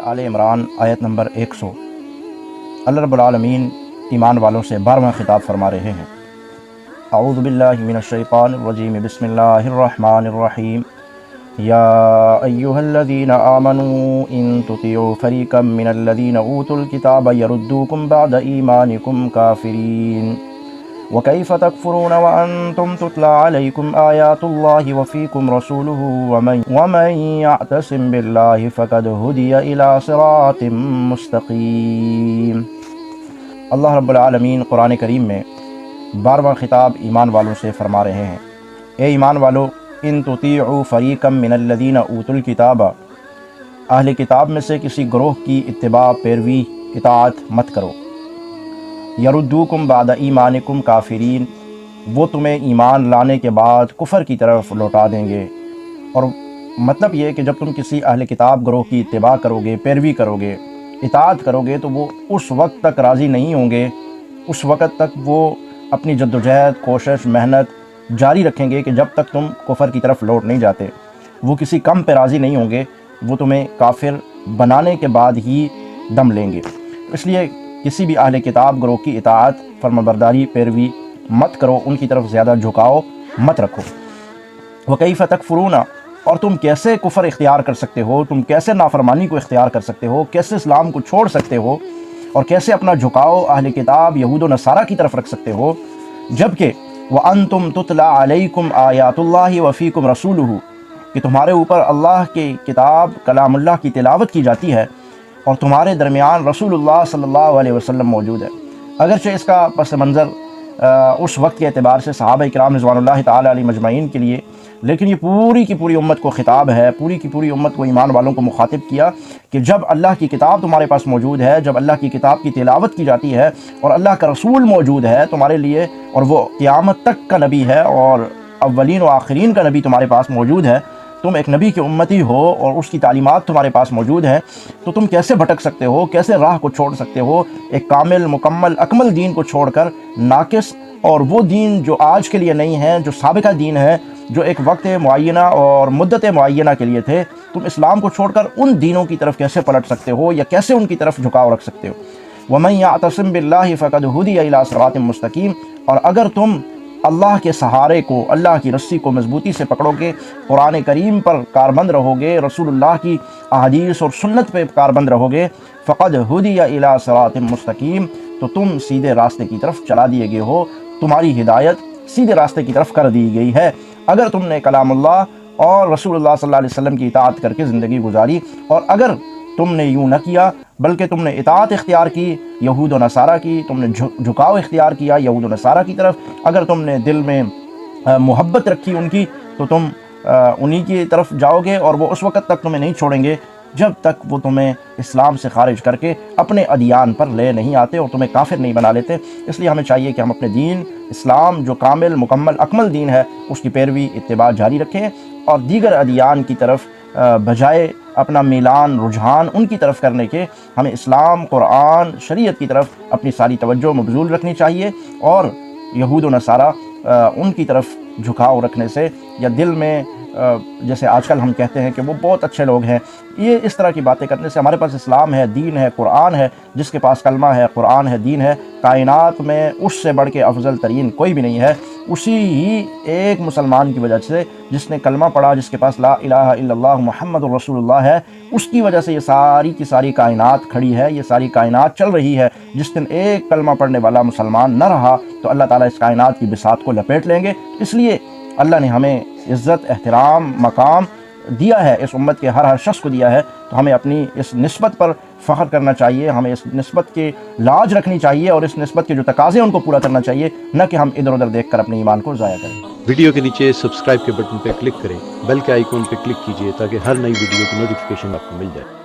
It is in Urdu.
آل عمران آیت نمبر 100۔ اللہ رب العالمین ایمان والوں سے 12واں خطاب فرما رہے ہیں۔ اعوذ باللہ من الشیطان الرجیم، بسم اللہ الرحمن الرحیم۔ یا ایہا الذین آمنوا ان تطیعوا فریقا من الذین اوتوا الکتاب یردوکم بعد ایمانکم کافرین وَكَيْفَ تَكْفُرُونَ وَأَنْتُمْ تُتْلَى عَلَيْكُمْ آيَاتُ اللَّهِ وَفِيكُمْ رَسُولُهُ وَمَنْ يَعْتَصِمْ بِاللَّهِ فَقَدْ هُدِيَ إِلَى صِرَاطٍ مُسْتَقِيمٍ۔ اللہ رب العالمین قرآن کریم میں 12واں خطاب ایمان والوں سے فرما رہے ہیں۔ اے ایمان والو، ان تطیعوا فریقا من الذین اوتوا الکتاب، اہل کتاب میں سے کسی گروہ کی اتباع، پیروی، اطاعت مت کرو۔ یردوکم بعد ایمانکم کافرین، وہ تمہیں ایمان لانے کے بعد کفر کی طرف لوٹا دیں گے۔ اور مطلب یہ کہ جب تم کسی اہل کتاب گروہ کی اتباع کرو گے، پیروی کرو گے، اطاعت کرو گے، تو وہ اس وقت تک راضی نہیں ہوں گے، اس وقت تک وہ اپنی جدوجہد، کوشش، محنت جاری رکھیں گے کہ جب تک تم کفر کی طرف لوٹ نہیں جاتے۔ وہ کسی کم پہ راضی نہیں ہوں گے، وہ تمہیں کافر بنانے کے بعد ہی دم لیں گے۔ اس لیے کسی بھی اہل کتاب گروہ کی اطاعت، فرمانبرداری، پیروی مت کرو، ان کی طرف زیادہ جھکاؤ مت رکھو۔ وَكَيْفَ تَكْفُرُونَ، اور تم کیسے کفر اختیار کر سکتے ہو، تم کیسے نافرمانی کو اختیار کر سکتے ہو، کیسے اسلام کو چھوڑ سکتے ہو، اور کیسے اپنا جھکاؤ اہل کتاب یہود و نصارہ کی طرف رکھ سکتے ہو، جبکہ وَأَنْتُمْ تُتْلَى عَلَيْكُمْ آيَاتُ اللَّهِ وَفِيكُمْ رَسُولُهُ، کہ تمہارے اوپر اللہ کی کتاب کلام اللہ کی تلاوت کی جاتی ہے اور تمہارے درمیان رسول اللہ صلی اللہ علیہ وسلم موجود ہے۔ اگرچہ اس کا پس منظر اس وقت کے اعتبار سے صحابہ کرام رضوان اللہ تعالی علیہ مجمعین کے لیے، لیکن یہ پوری کی پوری امت کو خطاب ہے، پوری کی پوری امت کو، ایمان والوں کو مخاطب کیا کہ جب اللہ کی کتاب تمہارے پاس موجود ہے، جب اللہ کی کتاب کی تلاوت کی جاتی ہے اور اللہ کا رسول موجود ہے تمہارے لیے، اور وہ قیامت تک کا نبی ہے اور اولین و آخرین کا نبی تمہارے پاس موجود ہے، تم ایک نبی کی امتی ہو اور اس کی تعلیمات تمہارے پاس موجود ہیں، تو تم کیسے بھٹک سکتے ہو، کیسے راہ کو چھوڑ سکتے ہو، ایک کامل، مکمل، اکمل دین کو چھوڑ کر ناقص اور وہ دین جو آج کے لیے نہیں ہے، جو سابقہ دین ہے، جو ایک وقت معینہ اور مدت معینہ کے لیے تھے، تم اسلام کو چھوڑ کر ان دینوں کی طرف کیسے پلٹ سکتے ہو یا کیسے ان کی طرف جھکاؤ رکھ سکتے ہو۔ وَمَن يَعْتَصِم بِاللَّهِ فَقَدْ هُدِيَ إِلَى صِرَاطٍ مُسْتَقِيمٍ، اور اگر تم اللہ کے سہارے کو، اللہ کی رسی کو مضبوطی سے پکڑو گے، قرآن کریم پر کاربند رہو گے، رسول اللہ کی احادیث اور سنت پہ کاربند رہو گے، فَقَدْ هُدِيَ إِلَى صِرَاطٍ مُسْتَقِيمٍ، تو تم سیدھے راستے کی طرف چلا دیے گئے ہو، تمہاری ہدایت سیدھے راستے کی طرف کر دی گئی ہے، اگر تم نے کلام اللہ اور رسول اللہ صلی اللہ علیہ وسلم کی اطاعت کر کے زندگی گزاری، اور اگر تم نے یوں نہ کیا بلکہ تم نے اطاعت اختیار کی یہود و نصارہ کی، تم نے جھکاؤ اختیار کیا یہود و نصارہ کی طرف، اگر تم نے دل میں محبت رکھی ان کی، تو تم انہی کی طرف جاؤ گے، اور وہ اس وقت تک تمہیں نہیں چھوڑیں گے جب تک وہ تمہیں اسلام سے خارج کر کے اپنے ادیان پر لے نہیں آتے اور تمہیں کافر نہیں بنا لیتے۔ اس لیے ہمیں چاہیے کہ ہم اپنے دین اسلام، جو کامل، مکمل، اکمل دین ہے، اس کی پیروی، اتباع جاری رکھیں، اور دیگر ادیان کی طرف بجائے اپنا میلان، رجحان ان کی طرف کرنے کے، ہمیں اسلام، قرآن، شریعت کی طرف اپنی ساری توجہ مبذول رکھنی چاہیے، اور یہود و نصارہ ان کی طرف جھکاؤ رکھنے سے، یا دل میں جیسے آج کل ہم کہتے ہیں کہ وہ بہت اچھے لوگ ہیں، یہ اس طرح کی باتیں کرنے سے ہمارے پاس اسلام ہے، دین ہے، قرآن ہے، جس کے پاس کلمہ ہے، قرآن ہے، دین ہے، کائنات میں اس سے بڑھ کے افضل ترین کوئی بھی نہیں ہے، اسی ہی ایک مسلمان کی وجہ سے، جس نے کلمہ پڑھا، جس کے پاس لا الہ الا اللہ محمد الرسول اللہ ہے، اس کی وجہ سے یہ ساری کی ساری کائنات کھڑی ہے، یہ ساری کائنات چل رہی ہے۔ جس دن ایک کلمہ پڑھنے والا مسلمان نہ رہا تو اللہ تعالیٰ اس کائنات کی بساط کو لپیٹ لیں گے۔ اس لیے اللہ نے ہمیں عزت، احترام، مقام دیا ہے، اس امت کے ہر شخص کو دیا ہے، تو ہمیں اپنی اس نسبت پر فخر کرنا چاہیے، ہمیں اس نسبت کی لاج رکھنی چاہیے، اور اس نسبت کے جو تقاضے ان کو پورا کرنا چاہیے، نہ کہ ہم ادھر ادھر دیکھ کر اپنے ایمان کو ضائع کریں۔ ویڈیو کے نیچے سبسکرائب کے بٹن پہ کلک کریں، بیل کے آئیکن پہ کلک کیجیے تاکہ ہر نئی ویڈیو کی نوٹیفیکیشن آپ کو مل جائے۔